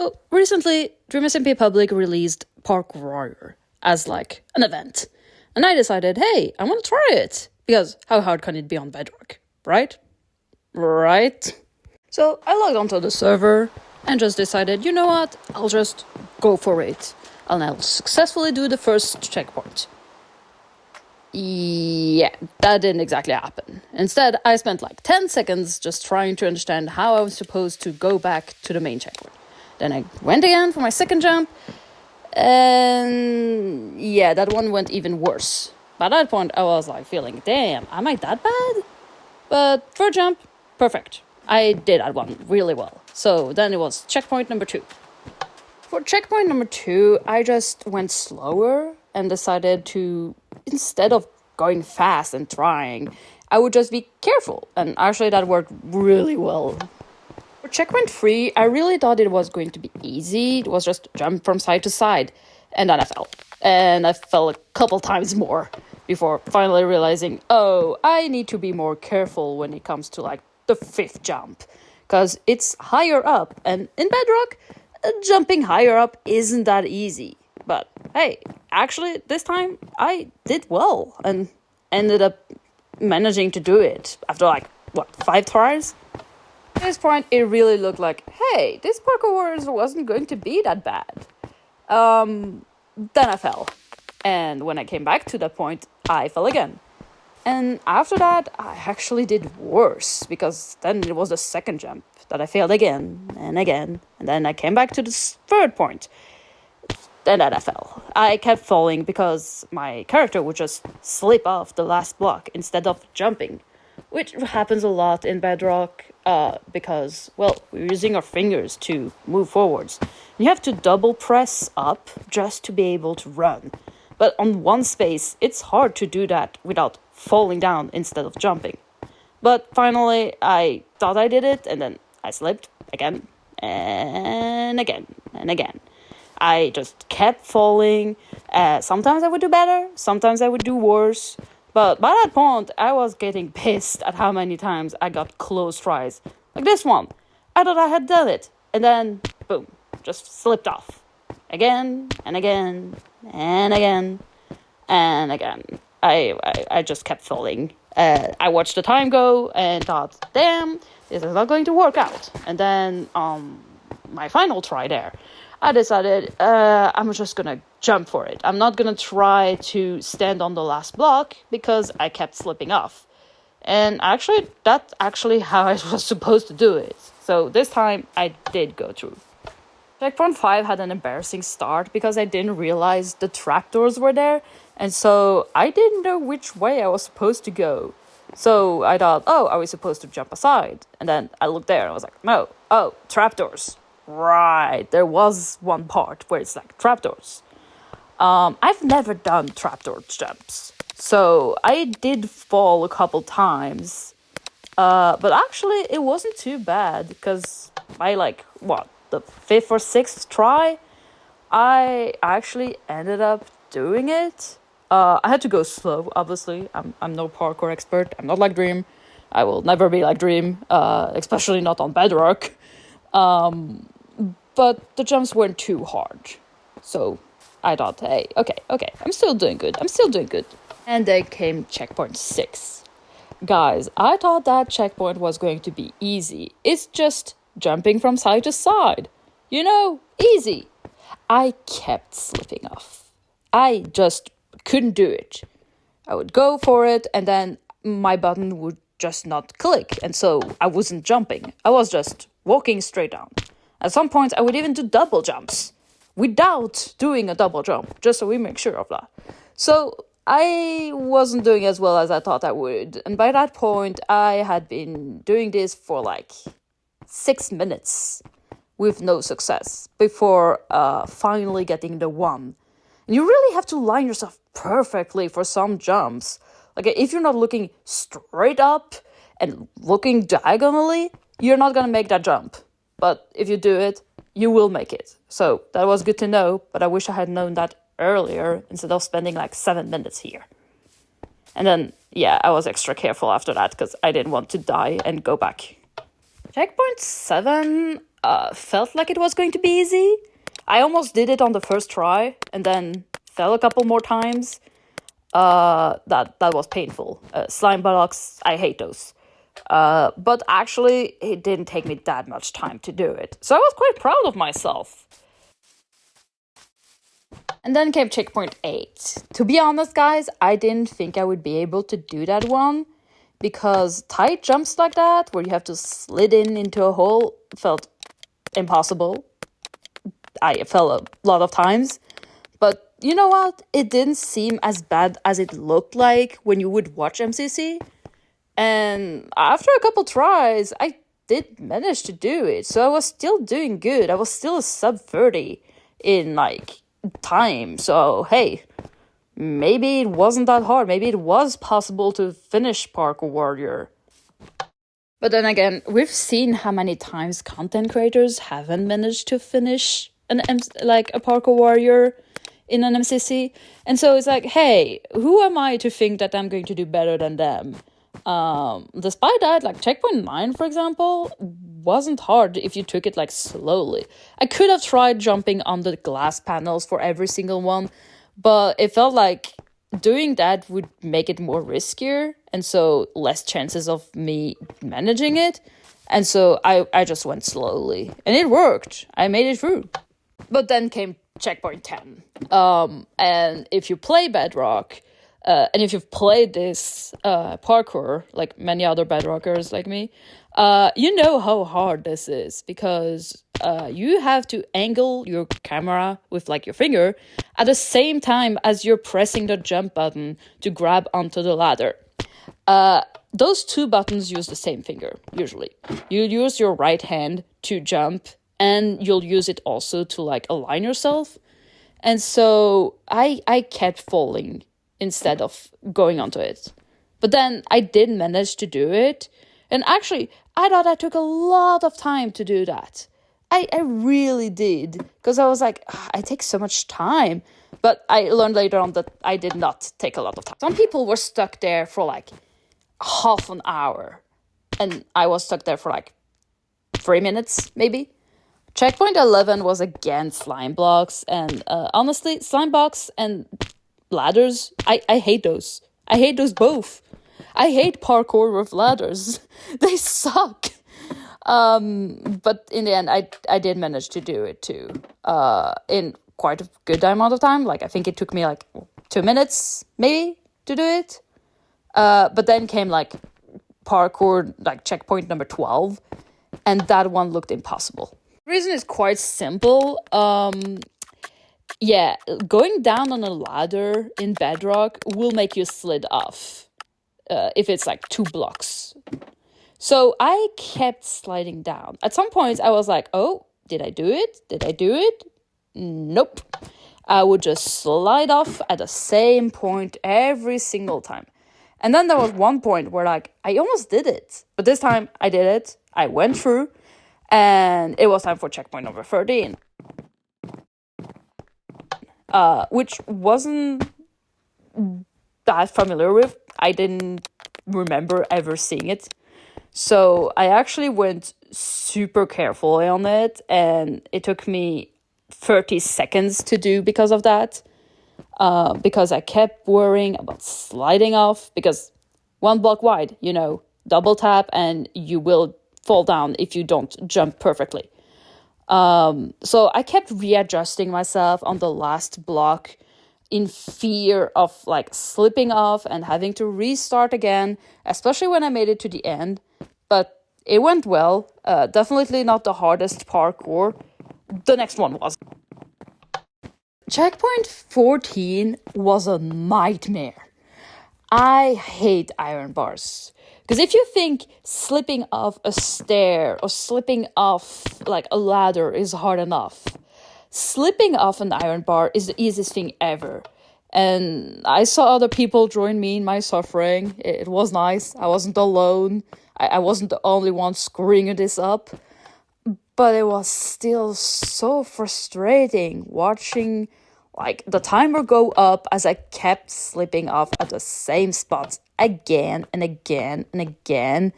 So, recently, DSMP Public released Parkour as like an event. And I decided, hey, I want to try it. Because how hard can it be on Bedrock? Right? Right? So I logged onto the server and just decided, you know what? I'll just go for it. And I'll successfully do the first checkpoint. Yeah, that didn't exactly happen. Instead, I spent like 10 seconds just trying to understand how I was supposed to go back to the main checkpoint. Then I went again for my second jump, and yeah, that one went even worse. By that point, I was like feeling, damn, am I that bad? But third jump, perfect. I did that one really well. So then it was checkpoint number 2. For checkpoint number 2, I just went slower and decided to, instead of going fast and trying, I would just be careful. And actually that worked really well. For checkpoint 3, I really thought it was going to be easy. It was just jump from side to side. And then I fell. And I fell a couple times more before finally realizing, oh, I need to be more careful when it comes to like the 5th jump. Because it's higher up. And in Bedrock, jumping higher up isn't that easy. But hey, actually this time I did well and ended up managing to do it after like, 5 tries? At this point, it really looked like, hey, this parkour wasn't going to be that bad. Then I fell. And when I came back to that point, I fell again. And after that, I actually did worse, because then it was the second jump that I failed again and again. And then I came back to the third point. And then I fell. I kept falling because my character would just slip off the last block instead of jumping, which happens a lot in Bedrock because, well, we're using our fingers to move forwards. You have to double press up just to be able to run. But on one space, it's hard to do that without falling down instead of jumping. But finally, I thought I did it, and then I slipped again and again and again. I just kept falling. Sometimes I would do better, sometimes I would do worse. But by that point, I was getting pissed at how many times I got close tries. Like this one. I thought I had done it. And then, boom, just slipped off. Again, and again, and again, and again. I just kept falling. I watched the time go and thought, damn, this is not going to work out. And then, my final try there, I decided I'm just gonna jump for it. I'm not gonna try to stand on the last block because I kept slipping off. And actually, that's actually how I was supposed to do it. So this time, I did go through. Checkpoint 5 had an embarrassing start because I didn't realize the trapdoors were there. And so I didn't know which way I was supposed to go. So I thought, oh, are we supposed to jump aside? And then I looked there and I was like, no, oh, trapdoors. Right, there was one part where it's like trapdoors. I've never done trapdoor jumps, so I did fall a couple times. But actually, it wasn't too bad because by like the 5th or 6th try, I actually ended up doing it. I had to go slow, obviously. I'm no parkour expert. I'm not like Dream. I will never be like Dream, especially not on Bedrock. But the jumps weren't too hard. So I thought, hey, okay, I'm still doing good. And then came checkpoint 6. Guys, I thought that checkpoint was going to be easy. It's just jumping from side to side. You know, easy. I kept slipping off. I just couldn't do it. I would go for it, and then my button would just not click. And so I wasn't jumping. I was just walking straight down. At some points, I would even do double jumps without doing a double jump, just so we make sure of that. So I wasn't doing as well as I thought I would. And by that point, I had been doing this for like 6 minutes with no success before finally getting the 1. And you really have to line yourself perfectly for some jumps. Like if you're not looking straight up and looking diagonally, you're not going to make that jump. But if you do it, you will make it. So that was good to know, but I wish I had known that earlier instead of spending like 7 minutes here. And then, yeah, I was extra careful after that because I didn't want to die and go back. Checkpoint 7, felt like it was going to be easy. I almost did it on the first try and then fell a couple more times. That was painful. Slime blocks, I hate those. But actually, it didn't take me that much time to do it. So I was quite proud of myself. And then came checkpoint 8. To be honest, guys, I didn't think I would be able to do that one because tight jumps like that, where you have to slid into a hole, felt impossible. I fell a lot of times. But you know what? It didn't seem as bad as it looked like when you would watch MCC. And after a couple tries, I did manage to do it. So I was still doing good. I was still a sub 30 in time. So hey, maybe it wasn't that hard. Maybe it was possible to finish Parkour Warrior. But then again, we've seen how many times content creators haven't managed to finish a Parkour Warrior in an MCC. And so it's like, hey, who am I to think that I'm going to do better than them? Despite that, checkpoint 9, for example, wasn't hard if you took it slowly. I could have tried jumping on the glass panels for every single one, but it felt like doing that would make it more riskier, and so less chances of me managing it. And so I just went slowly, and it worked. I made it through. But then came checkpoint 10. And if you play Bedrock, and if you've played this parkour, like many other bedrockers like me, you know how hard this is, because you have to angle your camera with your finger at the same time as you're pressing the jump button to grab onto the ladder. Those two buttons use the same finger, usually. You use your right hand to jump, and you'll use it also to align yourself. And so I kept falling instead of going onto it. But then I did manage to do it. And actually, I thought I took a lot of time to do that. I really did. Because I was like, I take so much time. But I learned later on that I did not take a lot of time. Some people were stuck there for half an hour. And I was stuck there for 3 minutes, maybe. Checkpoint 11 was again slime blocks. And honestly, slime blocks and ladders, I hate those. I hate those both. I hate parkour with ladders. They suck. But in the end, I did manage to do it too. In quite a good amount of time. I think it took me 2 minutes maybe to do it. But then came parkour, checkpoint number 12, and that one looked impossible. The reason is quite simple. Yeah, going down on a ladder in Bedrock will make you slid off if it's 2 blocks. So I kept sliding down. At some points, I was like, oh, did I do it? Did I do it? Nope. I would just slide off at the same point every single time. And then there was one point where I almost did it. But this time I did it. I went through. And it was time for checkpoint number 13. Which wasn't that familiar with. I didn't remember ever seeing it. So I actually went super carefully on it, and it took me 30 seconds to do because of that. Because I kept worrying about sliding off, because 1 block wide, double tap and you will fall down if you don't jump perfectly. So I kept readjusting myself on the last block in fear of slipping off and having to restart again, especially when I made it to the end. But it went well. Definitely not the hardest parkour. The next one was. Checkpoint 14 was a nightmare. I hate iron bars. Because if you think slipping off a stair or slipping off a ladder is hard enough, slipping off an iron bar is the easiest thing ever. And I saw other people join me in my suffering. It was nice. I wasn't alone. I wasn't the only one screwing this up. But it was still so frustrating watching the timer go up as I kept slipping off at the same spots again and again and again.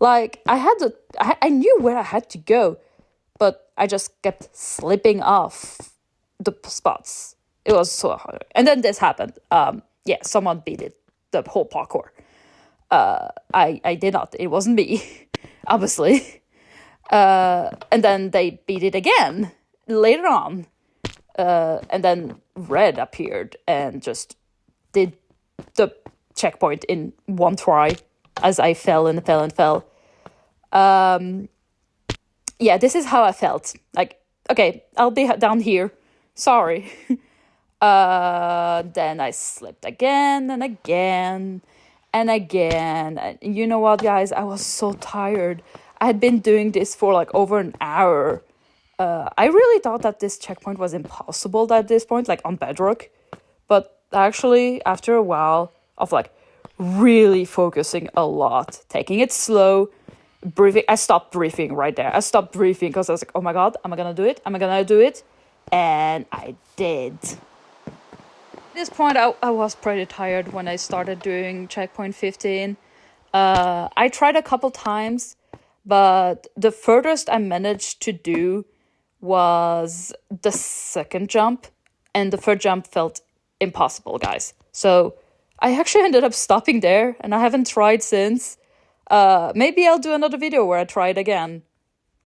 I knew where I had to go, but I just kept slipping off the spots. It was so hard. And then this happened. Yeah, someone beat it, the whole parkour. I did not. It wasn't me, obviously. And then they beat it again later on. And then Red appeared and just did the checkpoint in one try as I fell and fell and fell. Yeah, this is how I felt. Like, okay, I'll be down here. Sorry. Then I slipped again and again and again. And you know what, guys? I was so tired. I had been doing this for like over an hour. I really thought that this checkpoint was impossible at this point, like on Bedrock. But actually, after a while of like really focusing a lot, taking it slow, breathing, I stopped breathing right there. I stopped breathing because I was like, oh my God, am I gonna do it? Am I gonna do it? And I did. At this point, I was pretty tired when I started doing checkpoint 15. I tried a couple times, but the furthest I managed to do was the second jump, and the third jump felt impossible, guys. So I actually ended up stopping there, and I haven't tried since. Maybe I'll do another video where I try it again.